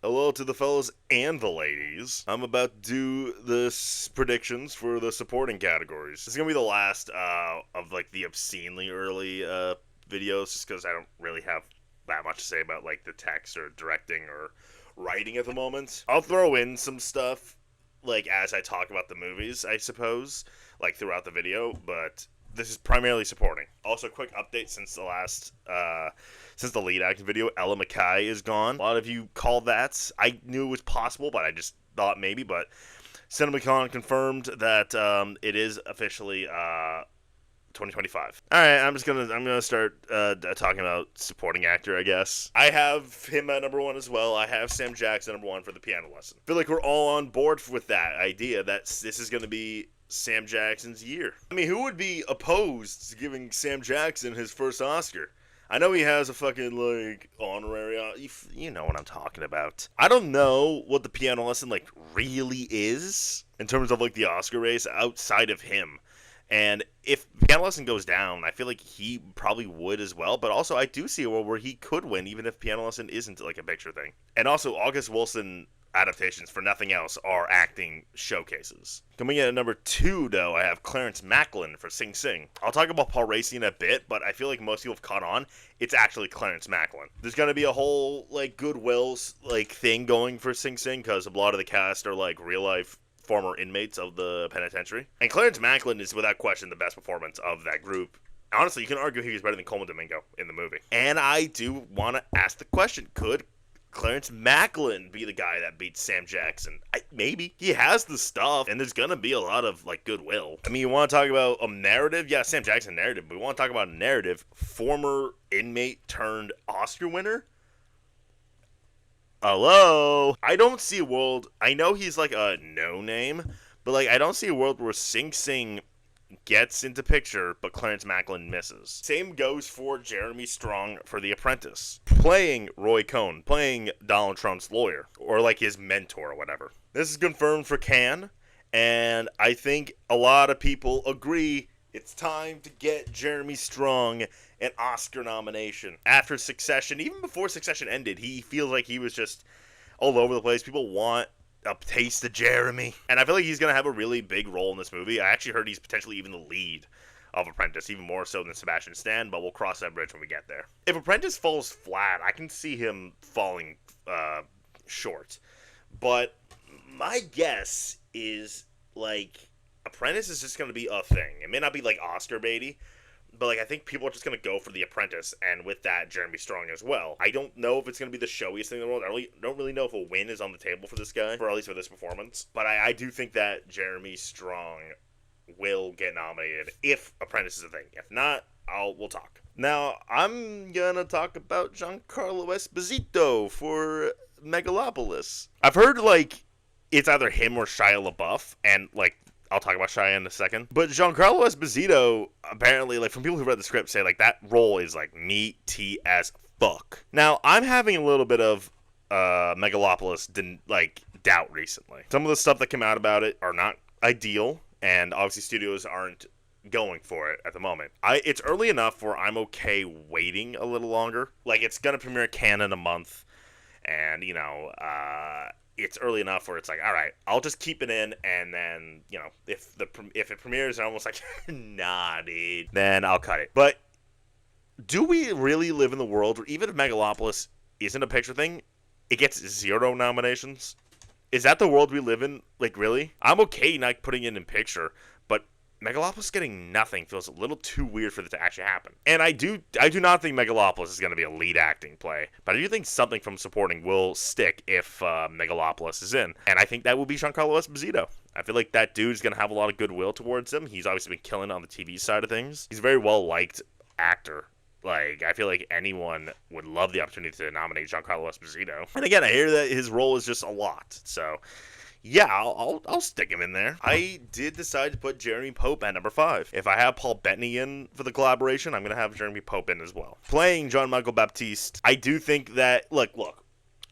Hello to the fellas and the ladies. I'm about to do the predictions for the supporting categories. This is gonna be the last of like the obscenely early videos, just because I don't really have that much to say about like the text or directing or writing at the moment. I'll throw in some stuff like as I talk about the movies, I suppose, like throughout the video, but this is primarily supporting. Also, quick update since the lead acting video, Ella Mackay is gone. A lot of you called that. I knew it was possible, but I just thought maybe. But CinemaCon confirmed that it is officially 2025. All right, I'm gonna start talking about supporting actor. I guess I have him at number one as well. I have Sam Jackson number one for The Piano Lesson. I feel like we're all on board with that idea that this is gonna be Sam Jackson's year. I mean, who would be opposed to giving Sam Jackson his first Oscar? I know he has a fucking, like, honorary, you know what I'm talking about. I don't know what The Piano Lesson, like, really is in terms of, like, the Oscar race outside of him. And if Piano Lesson goes down, I feel like he probably would as well. But also, I do see a world where he could win, even if Piano Lesson isn't, like, a picture thing. And also, August Wilson adaptations, for nothing else, are acting showcases. Coming in at number 2, though, I have Clarence Macklin for Sing Sing. I'll talk about Paul Raci in a bit, but I feel like most people have caught on. It's actually Clarence Macklin. There's gonna be a whole, like, goodwills, like, thing going for Sing Sing, because a lot of the cast are, like, real-life former inmates of the penitentiary. And Clarence Macklin is, without question, the best performance of that group. Honestly, you can argue he was better than Coleman Domingo in the movie. And I do want to ask the question, could Clarence Macklin be the guy that beats Sam Jackson? Maybe. He has the stuff, and there's gonna be a lot of, like, goodwill. I mean, you want to talk about a narrative? Yeah, Sam Jackson narrative, but we want to talk about a narrative. Former inmate turned Oscar winner? Hello? I don't see a world, I know he's, like, a no-name, but, like, I don't see a world where Sing Sing gets into picture, but Clarence Macklin misses. Same goes for Jeremy Strong for The Apprentice, playing Roy Cohn, playing Donald Trump's lawyer, or like his mentor or whatever. This is confirmed for Cannes, and I think a lot of people agree it's time to get Jeremy Strong an Oscar nomination. After Succession, even before Succession ended, he feels like he was just all over the place. People want a taste of Jeremy. And I feel like he's going to have a really big role in this movie. I actually heard he's potentially even the lead of Apprentice, even more so than Sebastian Stan, but we'll cross that bridge when we get there. If Apprentice falls flat, I can see him falling short. But my guess is, like, Apprentice is just going to be a thing. It may not be, like, Oscar baity, but, like, I think people are just going to go for The Apprentice, and with that, Jeremy Strong as well. I don't know if it's going to be the showiest thing in the world. I don't really know if a win is on the table for this guy, or at least for this performance. But I do think that Jeremy Strong will get nominated if Apprentice is a thing. If not, we'll talk. Now, I'm going to talk about Giancarlo Esposito for Megalopolis. I've heard, like, it's either him or Shia LaBeouf, and, like, I'll talk about Shia in a second. But Giancarlo Esposito, apparently, like, from people who read the script, say, like, that role is, like, meaty as fuck. Now, I'm having a little bit of Megalopolis, doubt recently. Some of the stuff that came out about it are not ideal, and obviously studios aren't going for it at the moment. It's early enough where I'm okay waiting a little longer. Like, it's gonna premiere at Cannes in a month, and, you know, it's early enough where it's like, all right, I'll just keep it in, and then, you know, if it premieres and I'm almost like, nah, dude, then I'll cut it. But do we really live in the world where even if Megalopolis isn't a picture thing, it gets 0 nominations? Is that the world we live in? Like, really? I'm okay not putting it in picture, but Megalopolis getting nothing feels a little too weird for this to actually happen. And I do not think Megalopolis is going to be a lead acting play, but I do think something from supporting will stick if Megalopolis is in. And I think that will be Giancarlo Esposito. I feel like that dude's going to have a lot of goodwill towards him. He's obviously been killing on the TV side of things. He's a very well-liked actor. Like, I feel like anyone would love the opportunity to nominate Giancarlo Esposito. And again, I hear that his role is just a lot, so yeah, I'll stick him in there. I did decide to put Jeremy Pope at number 5. If I have Paul Bettany in for the collaboration, I'm going to have Jeremy Pope in as well. Playing Jean-Michel Baptiste, I do think that, look,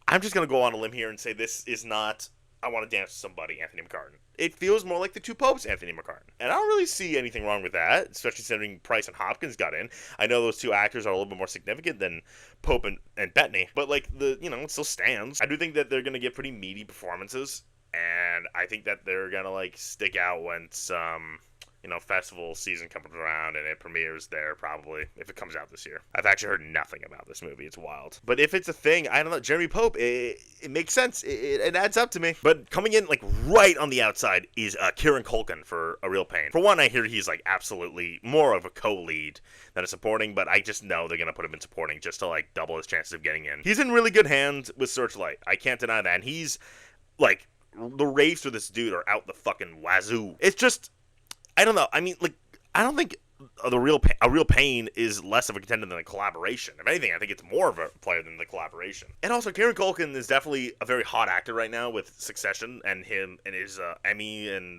I'm just going to go on a limb here and say this is not I Want to Dance with Somebody, Anthony McCartan. It feels more like The Two Popes, Anthony McCartan. And I don't really see anything wrong with that, especially considering Price and Hopkins got in. I know those two actors are a little bit more significant than Pope and Bettany, but like it still stands. I do think that they're going to get pretty meaty performances, and I think that they're going to like stick out when some festival season comes around and it premieres there probably, if it comes out this year. I've actually heard nothing about this movie. It's wild. But if it's a thing, I don't know. Jeremy Pope, it makes sense. It adds up to me. But coming in like right on the outside is Kieran Culkin for A Real Pain. For one, I hear he's like absolutely more of a co-lead than a supporting, but I just know they're going to put him in supporting just to like double his chances of getting in. He's in really good hands with Searchlight. I can't deny that. And he's like, the raves for this dude are out the fucking wazoo. It's just, I don't know. I mean, like, I don't think A Real Pain is less of a contender than the collaboration. If anything, I think it's more of a player than the collaboration. And also, Kieran Culkin is definitely a very hot actor right now with Succession and him and his Emmy and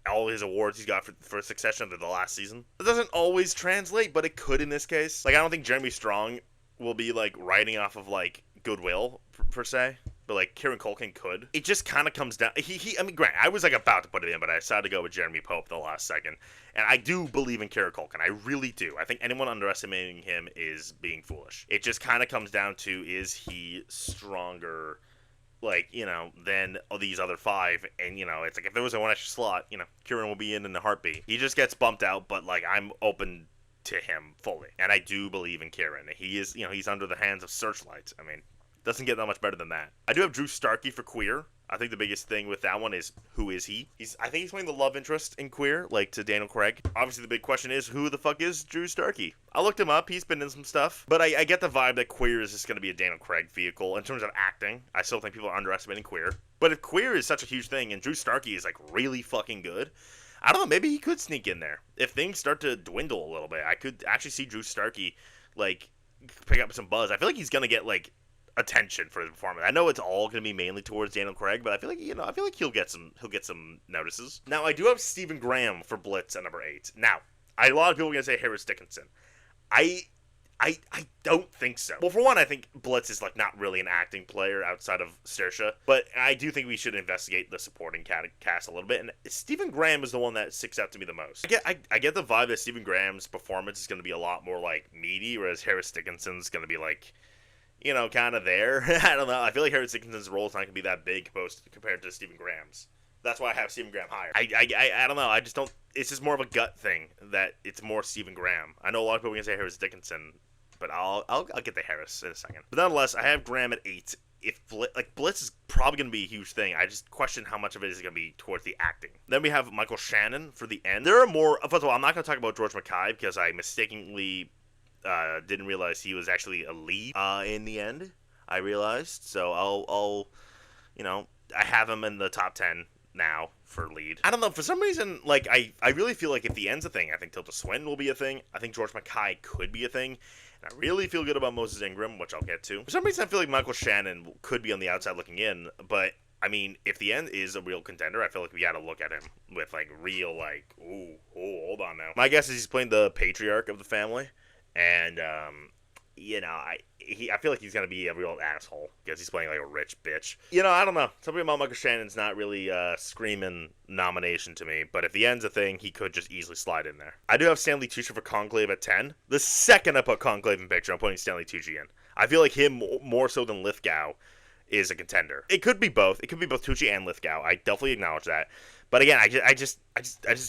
all his awards he's got for Succession for the last season. It doesn't always translate, but it could in this case. Like, I don't think Jeremy Strong will be, like, riding off of, like, goodwill, per se. But, like, Kieran Culkin could. It just kind of comes down... I mean, Grant, I was, like, about to put it in, but I decided to go with Jeremy Pope the last second. And I do believe in Kieran Culkin. I really do. I think anyone underestimating him is being foolish. It just kind of comes down to, is he stronger, like, than these other five? And, it's like, if there was a one extra slot, Kieran will be in a heartbeat. He just gets bumped out, but, like, I'm open to him fully. And I do believe in Kieran. He is, he's under the hands of Searchlight. I mean... doesn't get that much better than that. I do have Drew Starkey for Queer. I think the biggest thing with that one is, who is he? I think he's playing the love interest in Queer, like to Daniel Craig. Obviously, the big question is, who the fuck is Drew Starkey? I looked him up. He's been in some stuff. But I get the vibe that Queer is just going to be a Daniel Craig vehicle. In terms of acting, I still think people are underestimating Queer. But if Queer is such a huge thing, and Drew Starkey is, like, really fucking good, I don't know, maybe he could sneak in there. If things start to dwindle a little bit, I could actually see Drew Starkey, like, pick up some buzz. I feel like he's going to get, like, attention for his performance. I know it's all going to be mainly towards Daniel Craig, but I feel like he'll get some notices. Now, I do have Stephen Graham for Blitz at number 8. Now, a lot of people are going to say Harris Dickinson. I don't think so. Well, for one, I think Blitz is like not really an acting player outside of Saoirse, but I do think we should investigate the supporting cast a little bit. And Stephen Graham is the one that sticks out to me the most. I get the vibe that Stephen Graham's performance is going to be a lot more like meaty, whereas Harris Dickinson's going to be like, kind of there. I don't know. I feel like Harris Dickinson's role is not going to be that big compared to Stephen Graham's. That's why I have Stephen Graham higher. I don't know. I just don't. It's just more of a gut thing that it's more Stephen Graham. I know a lot of people are going to say Harris Dickinson, but I'll get the Harris in a second. But nonetheless, I have Graham at 8. If Blitz is probably going to be a huge thing, I just question how much of it is going to be towards the acting. Then we have Michael Shannon for the end. There are more. First of all, I'm not going to talk about George Mackay because I mistakenly didn't realize he was actually a lead in the end. I realized, so I'll I have him in the top 10 now for lead. I don't know, for some reason, like, I really feel like if the end's a thing, I think Tilda Swinton will be a thing. I think George Mackay could be a thing. And I really feel good about Moses Ingram, which I'll get to. For some reason, I feel like Michael Shannon could be on the outside looking in, but I mean, if the end is a real contender, I feel like we gotta look at him with, like, real, like, hold on now. My guess is he's playing the patriarch of the family, and, I feel like he's going to be a real asshole because he's playing like a rich bitch. I don't know. Something about Michael Shannon's not really screaming nomination to me, but if the end's a thing, he could just easily slide in there. I do have Stanley Tucci for Conclave at 10. The second I put Conclave in picture, I'm putting Stanley Tucci in. I feel like him more so than Lithgow is a contender. It could be both. It could be both Tucci and Lithgow. I definitely acknowledge that. But again, I just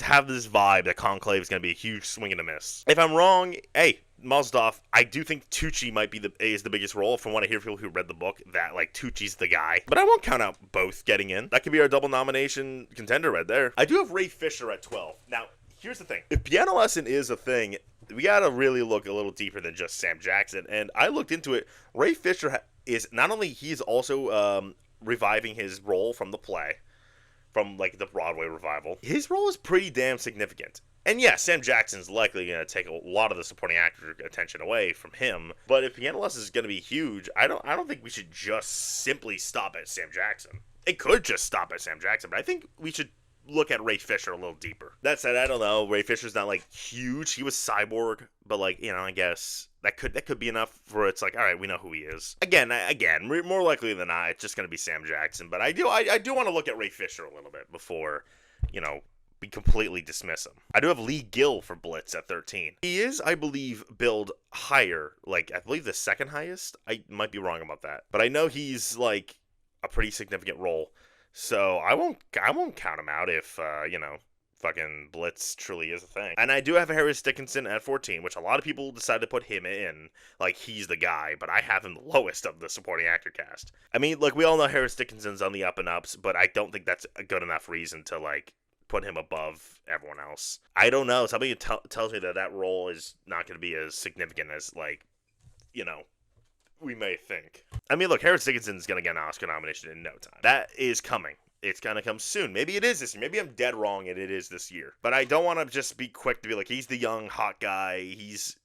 have this vibe that Conclave is going to be a huge swing and a miss. If I'm wrong, hey, Mazel tov. I do think Tucci might be is the biggest role. From what I hear from people who read the book, that like Tucci's the guy. But I won't count out both getting in. That could be our double nomination contender right there. I do have Ray Fisher at 12. Now, here's the thing. If Piano Lesson is a thing, we got to really look a little deeper than just Sam Jackson. And I looked into it. Ray Fisher is not only he's also reviving his role from the play, from like the Broadway revival. His role is pretty damn significant. And yeah, Sam Jackson's likely going to take a lot of the supporting actor attention away from him. But if Piano Lesson is going to be huge, I don't think we should just simply stop at Sam Jackson. It could just stop at Sam Jackson, but I think we should look at Ray Fisher a little deeper. That said, I don't know. Ray Fisher's not like huge. He was Cyborg, but like, I guess that could be enough for it's like, all right, we know who he is. Again, more likely than not, it's just going to be Sam Jackson. But I do want to look at Ray Fisher a little bit before, we completely dismiss him. I do have Lee Gill for Blitz at 13. He is, I believe, billed higher, like I believe the second highest. I might be wrong about that, but I know he's like a pretty significant role. So I won't count him out if fucking Blitz truly is a thing. And I do have Harris Dickinson at 14, which a lot of people decided to put him in, like he's the guy, but I have him the lowest of the supporting actor cast. I mean, like we all know Harris Dickinson's on the up and ups, but I don't think that's a good enough reason to like put him above everyone else. I don't know. Somebody tells me that role is not going to be as significant as like, we may think. I mean, look, Harris Dickinson's going to get an Oscar nomination in no time. That is coming. It's going to come soon. Maybe it is this year. Maybe I'm dead wrong and it is this year. But I don't want to just be quick to be like, he's the young, hot guy. He's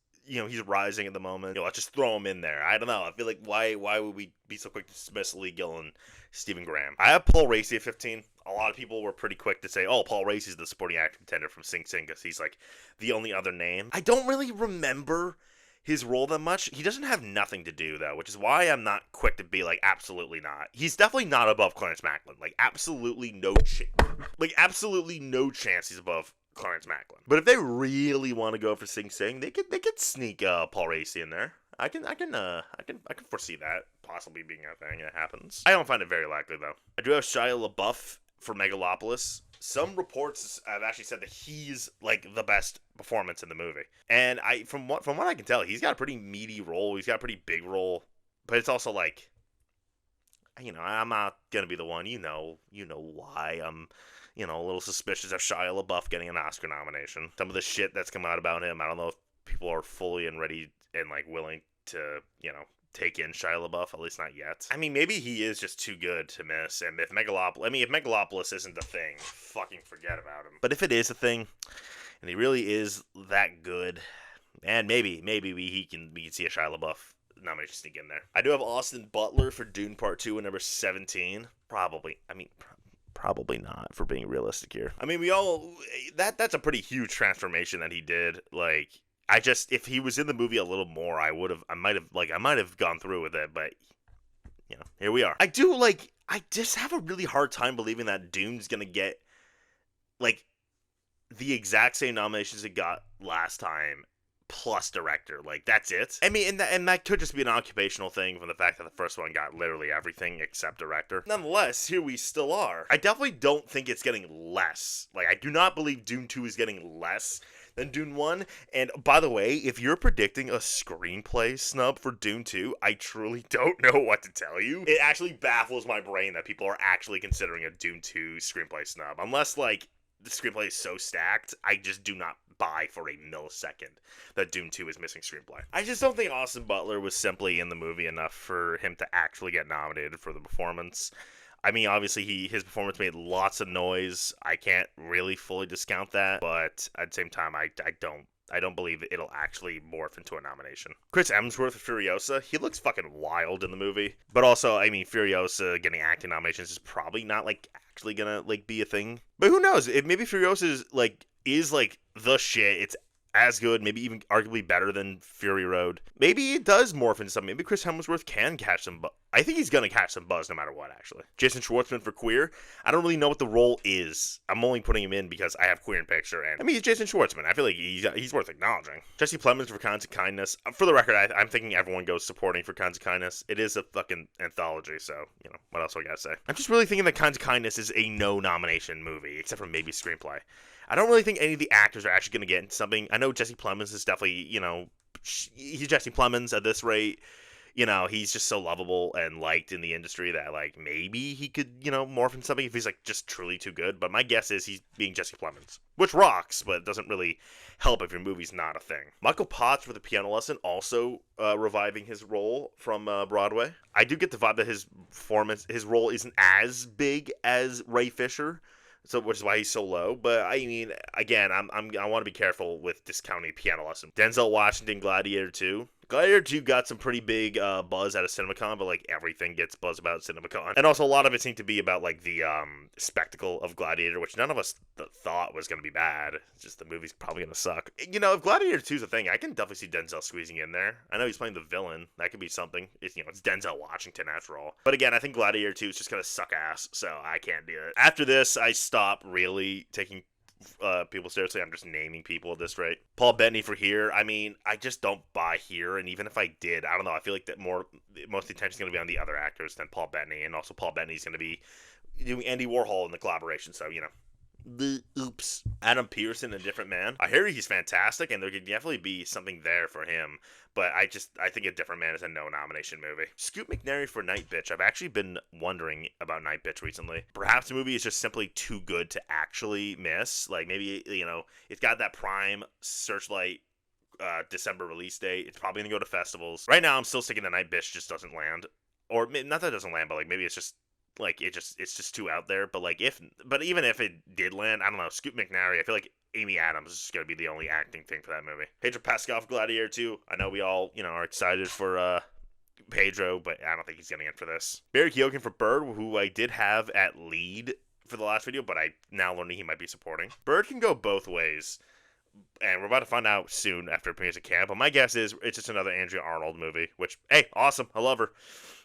rising at the moment. Let's just throw him in there. I don't know. I feel like why would we be so quick to dismiss Lee Gill and Stephen Graham? I have Paul Raci at 15. A lot of people were pretty quick to say, oh, Paul Raci's the supporting actor contender from Sing Sing because he's like the only other name. I don't really remember his role that much. He doesn't have nothing to do, though, which is why I'm not quick to be like, absolutely not. He's definitely not above Clarence Macklin. Like, absolutely no chance he's above Clarence Macklin. But if they really want to go for Sing Sing, they could sneak Paul Raci in there. I can foresee that possibly being a thing that happens. I don't find it very likely, though. I do have Shia LaBeouf for Megalopolis. Some reports have actually said that he's like the best performance in the movie, and from what I can tell, he's got a pretty meaty role. He's got a pretty big role, but it's also like, I'm not gonna be the one. Why I'm, a little suspicious of Shia LaBeouf getting an Oscar nomination. Some of the shit that's come out about him, I don't know if people are fully and ready and like willing to, take in Shia LaBeouf, at least not yet. I mean, maybe he is just too good to miss, and if Megalopolis isn't a thing, fucking forget about him. But if it is a thing, and he really is that good, and maybe we can see a Shia LaBeouf nomination sneak in there. I do have Austin Butler for Dune Part 2 at number 17. Probably not, for being realistic here. I mean, that's a pretty huge transformation that he did, like, if he was in the movie a little more, I might have gone through with it, but here we are. I just have a really hard time believing that Dune's gonna get like the exact same nominations it got last time plus director. Like, that's it. I mean, and that could just be an occupational thing from the fact that the first one got literally everything except director. Nonetheless, here we still are. I definitely don't think it's getting less. Like, I do not believe Dune 2 is getting less than Dune 1. And by the way, if you're predicting a screenplay snub for Dune 2, I truly don't know what to tell you. It actually baffles my brain that people are actually considering a Dune 2 screenplay snub. Unless, like, the screenplay is so stacked, I just do not buy for a millisecond that Dune 2 is missing screenplay. I just don't think Austin Butler was simply in the movie enough for him to actually get nominated for the performance. I mean, obviously, his performance made lots of noise. I can't really fully discount that, but at the same time, I don't believe it'll actually morph into a nomination. Chris Hemsworth for Furiosa, he looks fucking wild in the movie. But also, I mean, Furiosa getting acting nominations is probably not, like, actually gonna, like, be a thing. But who knows? If maybe Furiosa is the shit. It's as good, maybe even arguably better than Fury Road. Maybe it does morph into something. Maybe Chris Hemsworth can catch some buzz. I think he's going to catch some buzz no matter what, actually. Jason Schwartzman for Queer. I don't really know what the role is. I'm only putting him in because I have Queer in picture. And I mean, he's Jason Schwartzman. I feel like he's worth acknowledging. Jesse Plemons for Kinds of Kindness. For the record, I'm thinking everyone goes supporting for Kinds of Kindness. It is a fucking anthology, so, what else do I gotta say? I'm just really thinking that Kinds of Kindness is a no-nomination movie, except for maybe screenplay. I don't really think any of the actors are actually going to get something. I know Jesse Plemons is definitely, he's Jesse Plemons at this rate. He's just so lovable and liked in the industry that, like, maybe he could, morph into something if he's, like, just truly too good. But my guess is he's being Jesse Plemons, which rocks, but it doesn't really help if your movie's not a thing. Michael Potts for The Piano Lesson, also reviving his role from Broadway. I do get the vibe that his role isn't as big as Ray Fisher, so which is why he's so low. But I mean, again, I want to be careful with discounting Piano Lesson. Denzel Washington, Gladiator 2. Gladiator 2 got some pretty big buzz out of CinemaCon, but like everything gets buzz about CinemaCon. And also a lot of it seemed to be about like the spectacle of Gladiator, which none of us thought was going to be bad. It's just the movie's probably going to suck. You know, if Gladiator 2 is a thing, I can definitely see Denzel squeezing in there. I know he's playing the villain. That could be something. It's, you know, it's Denzel Washington after all. But again, I think Gladiator 2 is just going to suck ass, so I can't do it. After this, I stopped really taking people seriously. I'm just naming people at this rate. Paul Bettany for Here. I mean, I just don't buy Here, and even if I did, I don't know. I feel like that most of the attention is going to be on the other actors than Paul Bettany, and also Paul Bettany's going to be doing Andy Warhol in the collaboration. So you know, oops. Adam Pearson, A Different Man. I hear he's fantastic, and there could definitely be something there for him. But I think A Different Man is a no nomination movie. Scoot McNairy for Night Bitch. I've actually been wondering about Night Bitch recently. Perhaps the movie is just simply too good to actually miss. Like maybe, you know, it's got that prime Searchlight December release date. It's probably gonna go to festivals. Right now, I'm still sticking to Night Bitch just doesn't land, or not that it doesn't land, but like maybe it's just like it's just too out there. But like even if it did land, I don't know. Scoot McNairy. I feel like Amy Adams is going to be the only acting thing for that movie. Pedro Pascal for Gladiator 2. I know we all, you know, are excited for Pedro, but I don't think he's getting in for this. Barry Keoghan for Bird, who I did have at lead for the last video, but I now learning he might be supporting. Bird can go both ways, and we're about to find out soon after it premieres at camp. But my guess is it's just another Andrea Arnold movie, which, hey, awesome. I love her.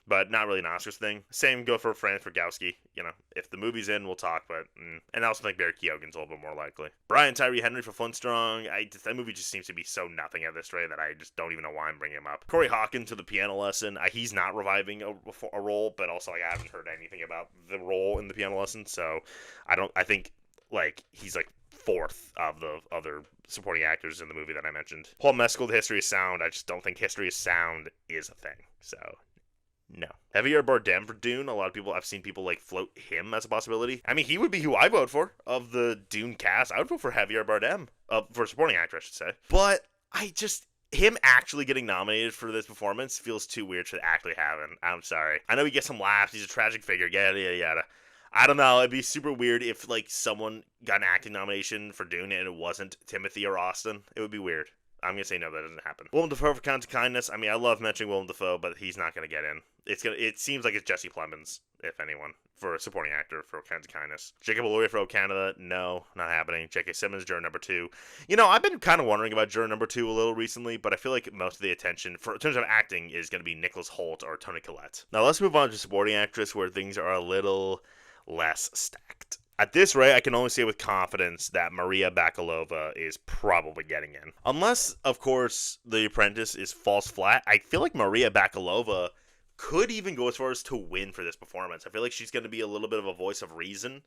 But not really an Oscars thing. Same go for Franz Rogowski. You know, if the movie's in, we'll talk. But and I also think Barry Keoghan's a little bit more likely. Brian Tyree Henry for Flintstrong. That movie just seems to be so nothing at this rate that I just don't even know why I'm bringing him up. Corey Hawkins to The Piano Lesson. He's not reviving a role, but also like, I haven't heard anything about the role in The Piano Lesson. So I think like he's like fourth of the other supporting actors in the movie that I mentioned. Paul Mescal, The History of Sound. I just don't think History of Sound is a thing. So no. Javier Bardem for Dune. A lot of people, I've seen people like float him as a possibility. I mean, he would be who I vote for of the Dune cast. I would vote for Javier Bardem for supporting actor, I should say. But him actually getting nominated for this performance feels too weird to actually happen. I'm sorry. I know he gets some laughs. He's a tragic figure. Yada yada yada. I don't know. It'd be super weird if like someone got an acting nomination for Dune and it wasn't Timothy or Austin. It would be weird. I'm going to say no, that doesn't happen. Willem Dafoe for Count of Kindness. I mean, I love mentioning Willem Dafoe, but he's not going to get in. It seems like it's Jesse Plemons, if anyone, for a supporting actor for Count of Kindness. Jacob Elordi for O Canada. No, not happening. J.K. Simmons, juror number 2. You know, I've been kind of wondering about juror number 2 a little recently, but I feel like most of the attention, in terms of acting, is going to be Nicholas Hoult or Toni Collette. Now, let's move on to supporting actress, where things are a little less stacked. At this rate, I can only say with confidence that Maria Bakalova is probably getting in. Unless, of course, The Apprentice is false flat, I feel like Maria Bakalova could even go as far as to win for this performance. I feel like she's going to be a little bit of a voice of reason,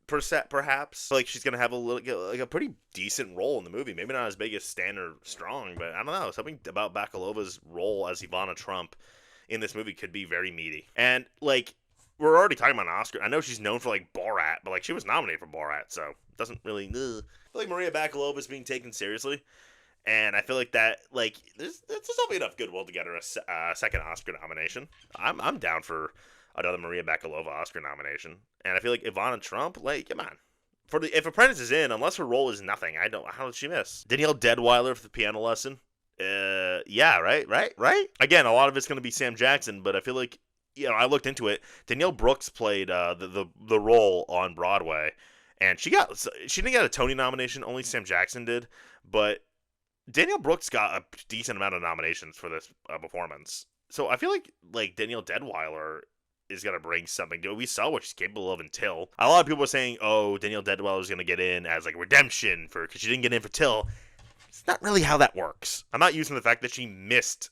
perhaps. Like she's going to have a pretty decent role in the movie. Maybe not as big as Stan or Strong, but I don't know. Something about Bakalova's role as Ivana Trump in this movie could be very meaty. And, like, we're already talking about an Oscar. I know she's known for, like, Borat, but, like, she was nominated for Borat, so it doesn't really... I feel like Maria Bakalova is being taken seriously, and I feel like that, like, there's probably enough goodwill to get her a second Oscar nomination. I'm down for another Maria Bakalova Oscar nomination, and I feel like Ivana Trump, like, come on. If Apprentice is in, unless her role is nothing, how did she miss? Danielle Deadweiler for The Piano Lesson. Yeah, right? Again, a lot of it's going to be Sam Jackson, but I feel like, you know, I looked into it. Danielle Brooks played the role on Broadway, and she didn't get a Tony nomination. Only Sam Jackson did, but Danielle Brooks got a decent amount of nominations for this performance. So I feel like Danielle Deadweiler is gonna bring something to it. We saw what she's capable of in Till. A lot of people are saying, "Oh, Danielle Deadweiler is gonna get in as like redemption because she didn't get in for Till." It's not really how that works. I'm not using the fact that she missed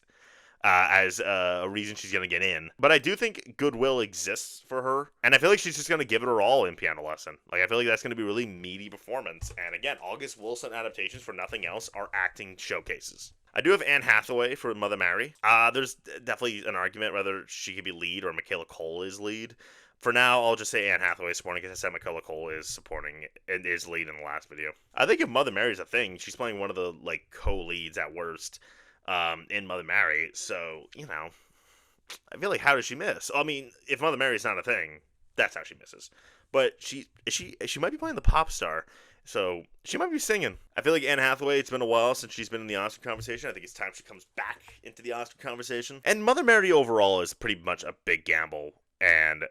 as a reason she's going to get in. But I do think goodwill exists for her. And I feel like she's just going to give it her all in Piano Lesson. Like, I feel like that's going to be a really meaty performance. And again, August Wilson adaptations, for nothing else, are acting showcases. I do have Anne Hathaway for Mother Mary. There's definitely an argument whether she could be lead or Michaela Cole is lead. For now, I'll just say Anne Hathaway is supporting, because I said Michaela Cole is supporting and is lead in the last video. I think if Mother Mary's a thing, she's playing one of the, like, co-leads at worst. In Mother Mary, so, you know, I feel like, how does she miss? I mean, if Mother Mary's not a thing, that's how she misses. But she might be playing the pop star, So she might be singing. I feel like Anne Hathaway, it's been a while since she's been in the Oscar conversation. I think it's time she comes back into the Oscar conversation. And Mother Mary overall is pretty much a big gamble. And,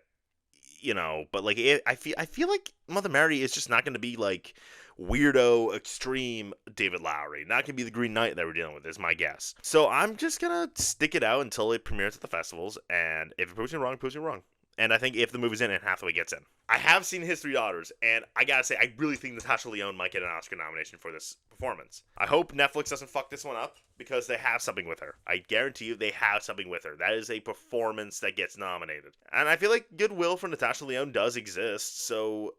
but like I feel like Mother Mary is just not going to be like weirdo, extreme David Lowery. Not gonna be the Green Knight that we're dealing with, is my guess. So I'm just gonna stick it out until it premieres at the festivals, and if it proves me wrong, it proves me wrong. And I think if the movie's in, Anne Hathaway gets in. I have seen His Three Daughters, and I gotta say, I really think Natasha Lyonne might get an Oscar nomination for this performance. I hope Netflix doesn't fuck this one up, because they have something with her. I guarantee you they have something with her. That is a performance that gets nominated. And I feel like goodwill for Natasha Lyonne does exist, so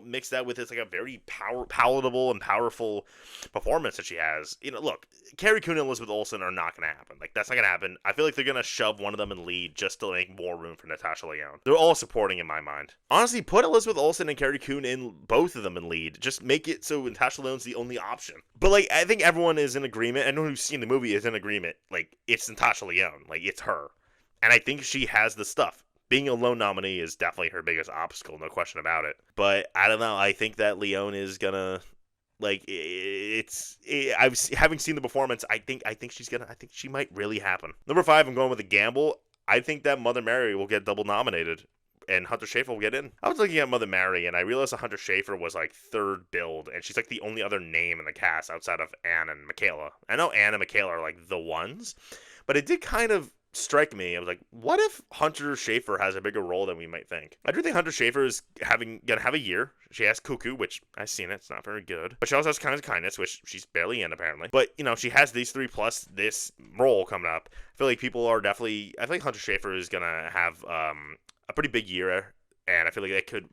mix that with it's like a very palatable and powerful performance that she has. Look, Carrie Coon and Elizabeth Olsen are not going to happen. Like, that's not going to happen. I feel like they're going to shove one of them in lead just to make more room for Natasha Lyonne. They're all supporting in my mind. Honestly, put Elizabeth Olsen and Carrie Coon in, both of them in lead. Just make it so Natasha Lyonne's the only option. But, like, I think everyone is in agreement. Anyone who's seen the movie is in agreement. Like, it's Natasha Lyonne. Like, it's her. And I think she has the stuff. Being a lone nominee is definitely her biggest obstacle, no question about it. But I don't know. I think that Lyonne is gonna, like, having seen the performance, I think she might really happen. Number 5, I'm going with a gamble. I think that Mother Mary will get double nominated, and Hunter Schafer will get in. I was looking at Mother Mary, and I realized that Hunter Schafer was like 3rd billed, and she's like the only other name in the cast outside of Anne and Michaela. I know Anne and Michaela are like the ones, but it did kind of strike me. I was like, what if Hunter Schafer has a bigger role than we might think? I do think Hunter Schafer is gonna have a year. She has Cuckoo, which I've seen it. It's not very good. But she also has Kinds of Kindness, which she's barely in, apparently. But, she has these 3 plus this role coming up. I feel like people are definitely... I think Hunter Schafer is gonna have a pretty big year, and I feel like that could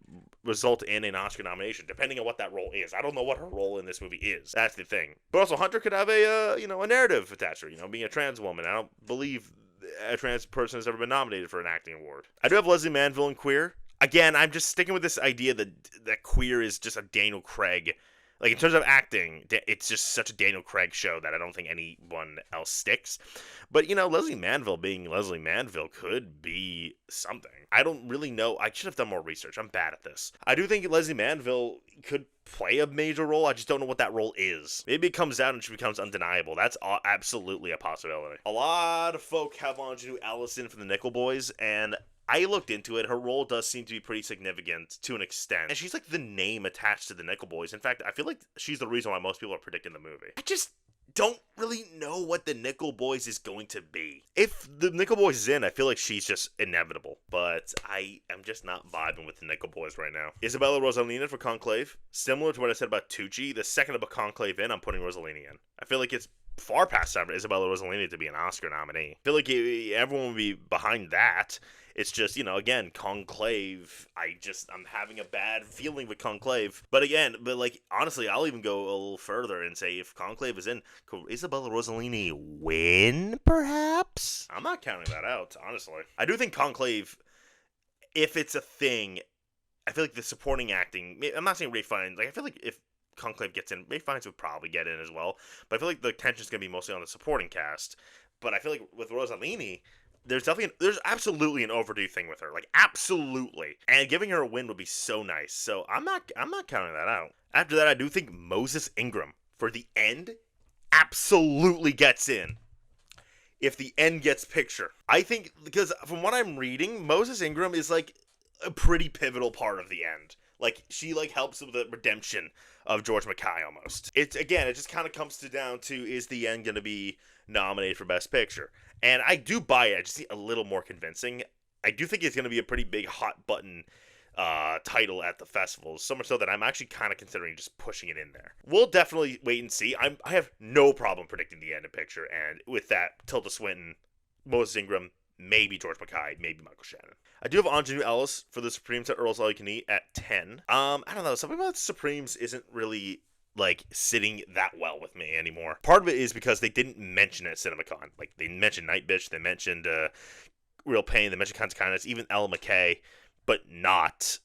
result in an Oscar nomination, depending on what that role is. I don't know what her role in this movie is. That's the thing. But also, Hunter could have a narrative attached to her, being a trans woman. I don't believe a trans person has ever been nominated for an acting award. I do have Leslie Manville in Queer. Again, I'm just sticking with this idea that Queer is just a Daniel Craig. Like, in terms of acting, it's just such a Daniel Craig show that I don't think anyone else sticks. But, Leslie Manville being Leslie Manville could be something. I don't really know. I should have done more research. I'm bad at this. I do think Leslie Manville could play a major role. I just don't know what that role is. Maybe it comes out and she becomes undeniable. That's absolutely a possibility. A lot of folk have Anjanu Allison for the Nickel Boys, and I looked into it. Her role does seem to be pretty significant to an extent. And she's like the name attached to the Nickel Boys. In fact, I feel like she's the reason why most people are predicting the movie. I just don't really know what the Nickel Boys is going to be. If the Nickel Boys is in, I feel like she's just inevitable. But I am just not vibing with the Nickel Boys right now. Isabella Rossellini for Conclave. Similar to what I said about Tucci, the second I put Conclave in, I'm putting Rossellini in. I feel like it's far past time for Isabella Rossellini to be an Oscar nominee. I feel like everyone would be behind that. It's just, again, Conclave, I'm having a bad feeling with Conclave. But honestly, I'll even go a little further and say if Conclave is in, could Isabella Rossellini win, perhaps? I'm not counting that out, honestly. I do think Conclave, if it's a thing, I feel like the supporting acting, I'm not saying Ralph Fiennes, I feel like if Conclave gets in, Ralph Fiennes would probably get in as well. But I feel like the attention's going to be mostly on the supporting cast. But I feel like with Rossellini, there's absolutely an overdue thing with her, like absolutely, and giving her a win would be so nice. So I'm not counting that out. After that, I do think Moses Ingram for The End absolutely gets in. If The End gets picture, I think, because from what I'm reading, Moses Ingram is like a pretty pivotal part of The End. Like, she helps with the redemption of George Mackay almost. It just kind of comes down to, is The End going to be nominated for Best Picture? And I do buy it. I just need a little more convincing. I do think it's going to be a pretty big hot button title at the festivals. So much so that I'm actually kind of considering just pushing it in there. We'll definitely wait and see. I have no problem predicting The End of Picture. And with that, Tilda Swinton, Moses Ingram, maybe George Mackay, maybe Michael Shannon. I do have Anjanu Ellis for the Supremes at Earl's All You Can Eat at 10. I don't know. Something about the Supremes isn't really sitting that well with me anymore. Part of it is because they didn't mention it at CinemaCon. They mentioned Night Bitch, they mentioned Real Pain, they mentioned Kinds of Kindness, even Ella McKay, but not,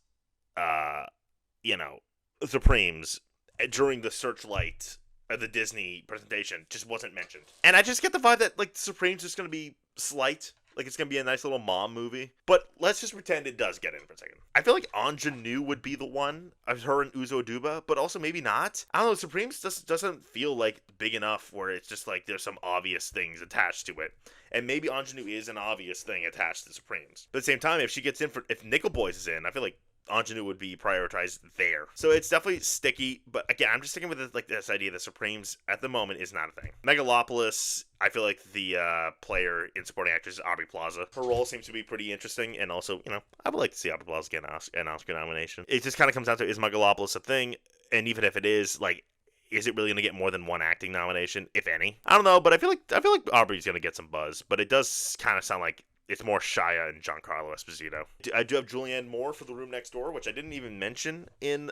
Supremes during the Searchlight of the Disney presentation just wasn't mentioned. And I just get the vibe that, the Supremes is going to be slight. like it's gonna be a nice little mom movie. But let's just pretend it does get in for a second. I feel like Ingenue would be the one of her and Uzo Aduba, but also maybe not. I don't know. Supremes doesn't feel like big enough where it's just like there's some obvious things attached to it. And maybe Ingenue is an obvious thing attached to Supremes. But at the same time, if she gets in if Nickel Boys is in, I feel like Ingenue would be prioritized there. So it's definitely sticky, but again, I'm just sticking with this idea that Supremes at the moment is not a thing. Megalopolis, I feel like the player in supporting actress is Aubrey Plaza. Her role seems to be pretty interesting, and also, I would like to see Aubrey Plaza get an Oscar nomination. It just kind of comes down to, is Megalopolis a thing? And even if it is, like, is it really going to get more than one acting nomination, if any? I don't know, but I feel like Aubrey's going to get some buzz, but it does kind of sound like it's more Shia and Giancarlo Esposito. I do have Julianne Moore for The Room Next Door, which I didn't even mention in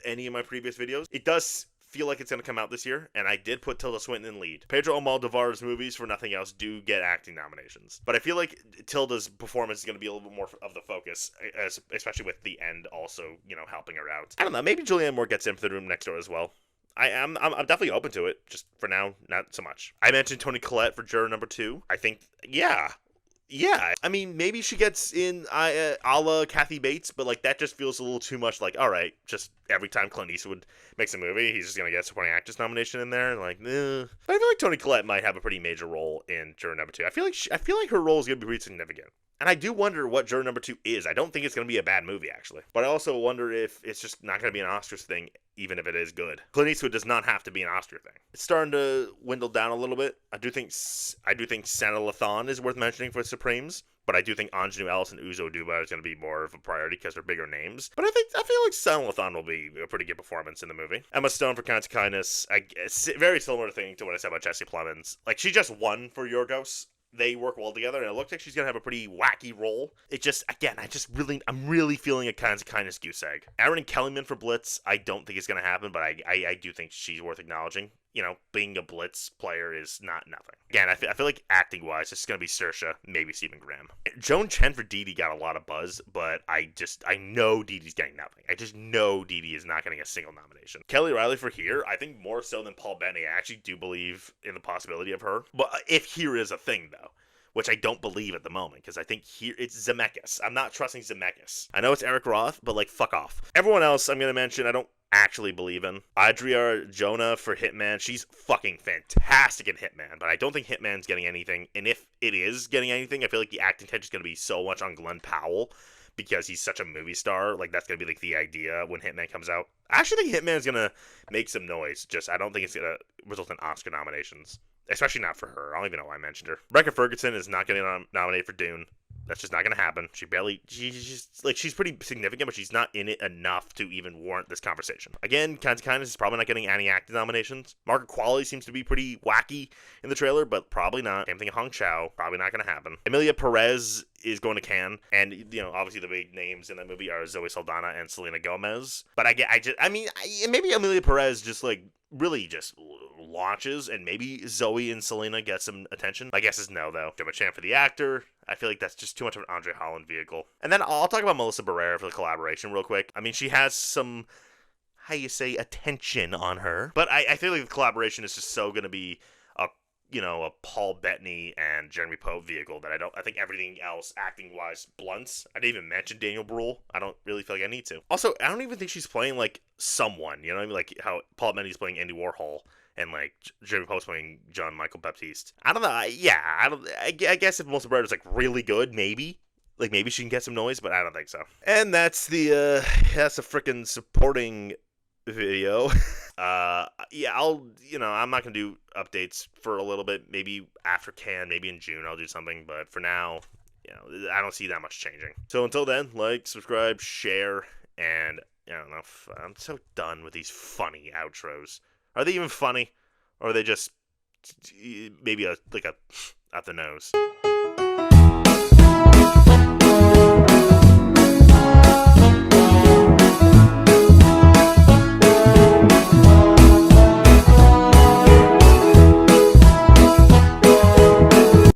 any of my previous videos. It does feel like it's going to come out this year, and I did put Tilda Swinton in lead. Pedro Almodovar's movies, for nothing else, do get acting nominations. But I feel like Tilda's performance is going to be a little bit more of the focus, especially with the end also, helping her out. I don't know, maybe Julianne Moore gets in for The Room Next Door as well. I'm definitely open to it, just for now, not so much. I mentioned Toni Collette for juror number 2. I think, yeah, I mean, maybe she gets in a la Kathy Bates, but, like, that just feels a little too much like, all right, just every time Clint Eastwood makes a movie, he's just going to get a supporting actress nomination in there, like, But I feel like Toni Collette might have a pretty major role in juror number 2. I feel like her role is going to be pretty significant. And I do wonder what juror number 2 is. I don't think it's going to be a bad movie, actually. But I also wonder if it's just not going to be an Oscars thing, even if it is good. Clint Eastwood does not have to be an Oscar thing. It's starting to dwindle down a little bit. I do think Santa Lathon is worth mentioning for Supremes. But I do think Ingenue Ellis and Uzo Aduba is going to be more of a priority because they're bigger names. But I feel like Santa Lathon will be a pretty good performance in the movie. Emma Stone for Kinds of Kindness. Very similar thing to what I said about Jesse Plemons. Like, she just won for Yorgos. They work well together, and it looks like she's gonna have a pretty wacky role. It just, again, I'm really feeling a Kinds of Kindness goose egg. Aaron Kellyman for Blitz, I don't think it's gonna happen, but I do think she's worth acknowledging. Being a Blitz player is not nothing. Again, I feel like acting-wise, it's going to be Saoirse, maybe Stephen Graham. Joan Chen for Dee Dee got a lot of buzz, but I know Dee Dee's getting nothing. I just know Dee Dee is not getting a single nomination. Kelly Riley for Here, I think more so than Paul Bettany. I actually do believe in the possibility of her. But if Here is a thing, though, which I don't believe at the moment, because I think here it's Zemeckis. I'm not trusting Zemeckis. I know it's Eric Roth, but, like, fuck off. Everyone else I'm going to mention, I don't actually believe in. Adria Jonah for Hitman. She's fucking fantastic in Hitman, but I don't think Hitman's getting anything. And if it is getting anything, I feel like the acting attention is going to be so much on Glenn Powell because he's such a movie star. Like, that's going to be, like, the idea when Hitman comes out. I actually think Hitman's going to make some noise. Just, I don't think it's going to result in Oscar nominations. Especially not for her. I don't even know why I mentioned her. Rebecca Ferguson is not getting nominated for Dune. That's just not going to happen. She's pretty significant, but she's not in it enough to even warrant this conversation. Again, Kinds of Kindness is probably not getting any acting nominations. Margaret Qualley seems to be pretty wacky in the trailer, but probably not. Same thing with Hong Chow. Probably not going to happen. Emilia Perez is going to Cannes, and obviously the big names in that movie are Zoe Saldana and Selena Gomez. But maybe Emilia Perez just really just launches, and maybe Zoe and Selena get some attention. My guess is no, though. Gemma Chan for the actor. I feel like that's just too much of an Andre Holland vehicle. And then I'll talk about Melissa Barrera for the collaboration real quick. I mean, she has some, attention on her. But I feel like the collaboration is just so going to be a Paul Bettany and Jeremy Pope vehicle that I think everything else acting-wise blunts. I didn't even mention Daniel Bruhl. I don't really feel like I need to. Also, I don't even think she's playing, like, someone. You know what I mean? Like how Paul Bettany's playing Andy Warhol. And, like, Jeremy Pope's playing John Michael Baptiste. I don't know. I guess if Melissa Barrera's, like, really good, maybe. Like, maybe she can get some noise, but I don't think so. And that's the frickin' supporting video. I'm not gonna do updates for a little bit. Maybe after Cannes, maybe in June I'll do something. But for now, I don't see that much changing. So until then, like, subscribe, share, and I don't know. I'm so done with these funny outros. Are they even funny? Or are they just maybe a at the nose?